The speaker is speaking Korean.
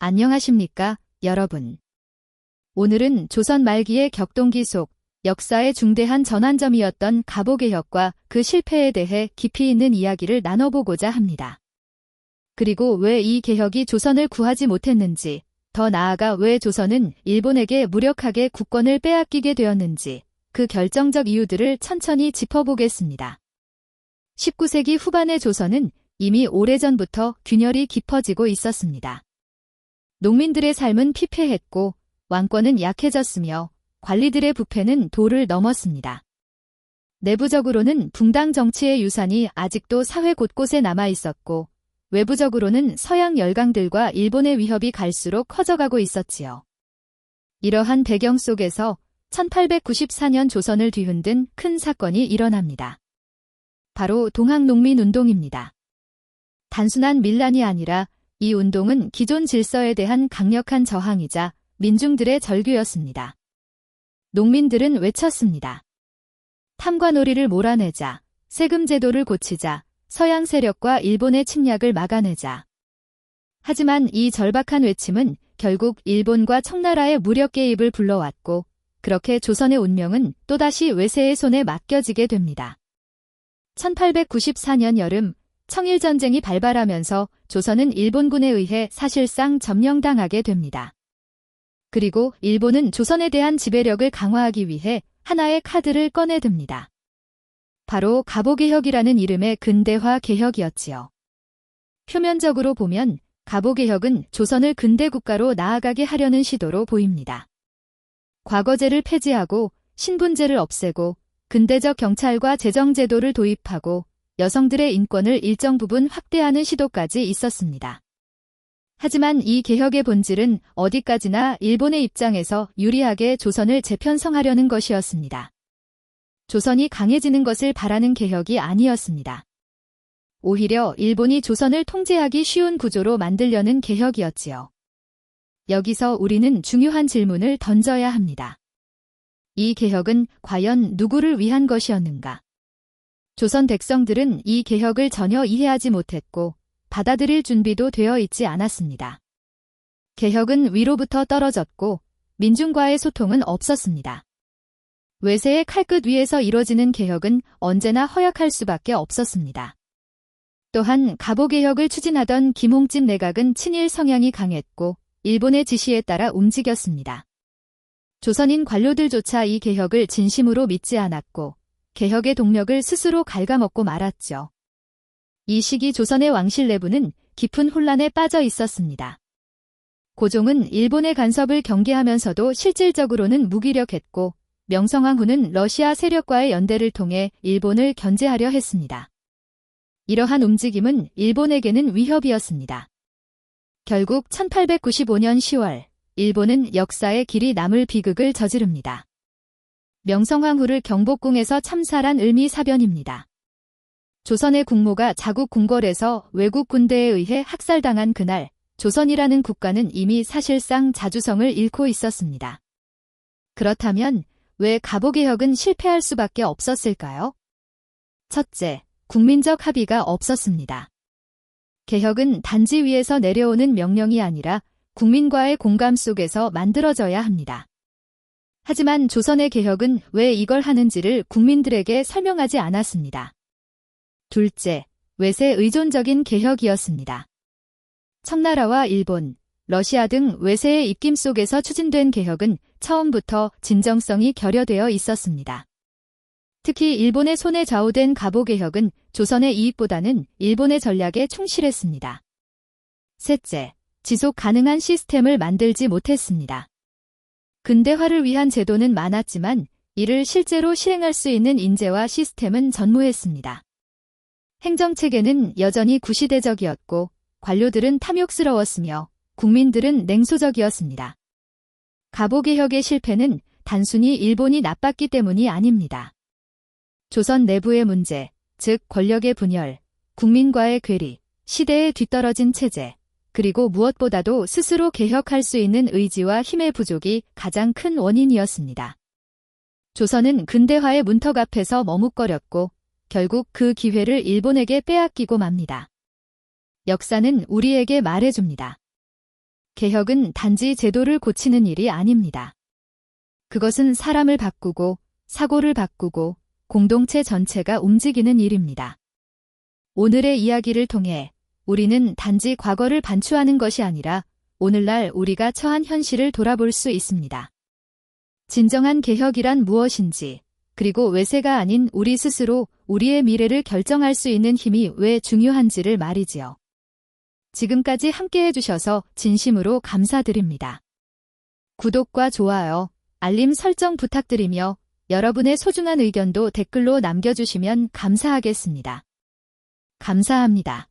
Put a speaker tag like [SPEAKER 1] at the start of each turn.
[SPEAKER 1] 안녕하십니까, 여러분. 오늘은 조선 말기의 격동기 속 역사의 중대한 전환점이었던 갑오개혁과 그 실패에 대해 깊이 있는 이야기를 나눠보고자 합니다. 그리고 왜 이 개혁이 조선을 구하지 못했는지, 더 나아가 왜 조선은 일본에게 무력하게 국권을 빼앗기게 되었는지, 그 결정적 이유들을 천천히 짚어보겠습니다. 19세기 후반의 조선은 이미 오래전부터 균열이 깊어지고 있었습니다. 농민들의 삶은 피폐했고 왕권은 약해졌으며 관리들의 부패는 도를 넘었습니다. 내부적으로는 붕당 정치의 유산이 아직도 사회 곳곳에 남아 있었고 외부적으로는 서양 열강들과 일본의 위협이 갈수록 커져가고 있었지요. 이러한 배경 속에서 1894년 조선을 뒤흔든 큰 사건이 일어납니다. 바로 동학농민운동입니다. 단순한 밀란이 아니라 이 운동은 기존 질서에 대한 강력한 저항이자 민중들의 절규였습니다. 농민들은 외쳤습니다. 탐관오리를 몰아내자, 세금 제도를 고치자, 서양 세력과 일본의 침략을 막아내자. 하지만 이 절박한 외침은 결국 일본과 청나라의 무력 개입을 불러왔고 그렇게 조선의 운명은 또다시 외세의 손에 맡겨지게 됩니다. 1894년 여름 청일전쟁이 발발하면서 조선은 일본군에 의해 사실상 점령당하게 됩니다. 그리고 일본은 조선에 대한 지배력을 강화하기 위해 하나의 카드를 꺼내듭니다. 바로 갑오개혁이라는 이름의 근대화 개혁이었지요. 표면적으로 보면 갑오개혁은 조선을 근대국가로 나아가게 하려는 시도로 보입니다. 과거제를 폐지하고 신분제를 없애고 근대적 경찰과 재정제도를 도입하고 여성들의 인권을 일정 부분 확대하는 시도까지 있었습니다. 하지만 이 개혁의 본질은 어디까지나 일본의 입장에서 유리하게 조선을 재편성하려는 것이었습니다. 조선이 강해지는 것을 바라는 개혁이 아니었습니다. 오히려 일본이 조선을 통제하기 쉬운 구조로 만들려는 개혁이었지요. 여기서 우리는 중요한 질문을 던져야 합니다. 이 개혁은 과연 누구를 위한 것이었는가? 조선 백성들은 이 개혁을 전혀 이해하지 못했고 받아들일 준비도 되어 있지 않았습니다. 개혁은 위로부터 떨어졌고 민중과의 소통은 없었습니다. 외세의 칼끝 위에서 이뤄지는 개혁은 언제나 허약할 수밖에 없었습니다. 또한 갑오개혁을 추진하던 김홍집 내각은 친일 성향이 강했고 일본의 지시에 따라 움직였습니다. 조선인 관료들조차 이 개혁을 진심으로 믿지 않았고 개혁의 동력을 스스로 갉아먹고 말았죠. 이 시기 조선의 왕실 내부는 깊은 혼란에 빠져 있었습니다. 고종은 일본의 간섭을 경계하면서도 실질적으로는 무기력했고 명성황후는 러시아 세력과의 연대를 통해 일본을 견제하려 했습니다. 이러한 움직임은 일본에게는 위협이었습니다. 결국 1895년 10월 일본은 역사의 길이 남을 비극을 저지릅니다. 명성황후를 경복궁에서 참살한 을미사변입니다. 조선의 국모가 자국 궁궐에서 외국 군대에 의해 학살당한 그날 조선이라는 국가는 이미 사실상 자주성을 잃고 있었습니다. 그렇다면 왜 갑오개혁은 실패할 수밖에 없었을까요? 첫째, 국민적 합의가 없었습니다. 개혁은 단지 위에서 내려오는 명령이 아니라 국민과의 공감 속에서 만들어져야 합니다. 하지만 조선의 개혁은 왜 이걸 하는지를 국민들에게 설명하지 않았습니다. 둘째, 외세 의존적인 개혁이었습니다. 청나라와 일본, 러시아 등 외세의 입김 속에서 추진된 개혁은 처음부터 진정성이 결여되어 있었습니다. 특히 일본의 손에 좌우된 갑오개혁은 조선의 이익보다는 일본의 전략에 충실했습니다. 셋째, 지속 가능한 시스템을 만들지 못했습니다. 근대화를 위한 제도는 많았지만 이를 실제로 실행할 수 있는 인재와 시스템은 전무했습니다. 행정체계는 여전히 구시대적이었고 관료들은 탐욕스러웠으며 국민들은 냉소적이었습니다. 갑오개혁의 실패는 단순히 일본이 나빴기 때문이 아닙니다. 조선 내부의 문제, 즉 권력의 분열, 국민과의 괴리, 시대에 뒤떨어진 체제, 그리고 무엇보다도 스스로 개혁할 수 있는 의지와 힘의 부족이 가장 큰 원인이었습니다. 조선은 근대화의 문턱 앞에서 머뭇거렸고 결국 그 기회를 일본에게 빼앗기고 맙니다. 역사는 우리에게 말해줍니다. 개혁은 단지 제도를 고치는 일이 아닙니다. 그것은 사람을 바꾸고 사고를 바꾸고 공동체 전체가 움직이는 일입니다. 오늘의 이야기를 통해 우리는 단지 과거를 반추하는 것이 아니라 오늘날 우리가 처한 현실을 돌아볼 수 있습니다. 진정한 개혁이란 무엇인지, 그리고 외세가 아닌 우리 스스로 우리의 미래를 결정할 수 있는 힘이 왜 중요한지를 말이지요. 지금까지 함께 해주셔서 진심으로 감사드립니다. 구독과 좋아요, 알림 설정 부탁드리며 여러분의 소중한 의견도 댓글로 남겨주시면 감사하겠습니다. 감사합니다.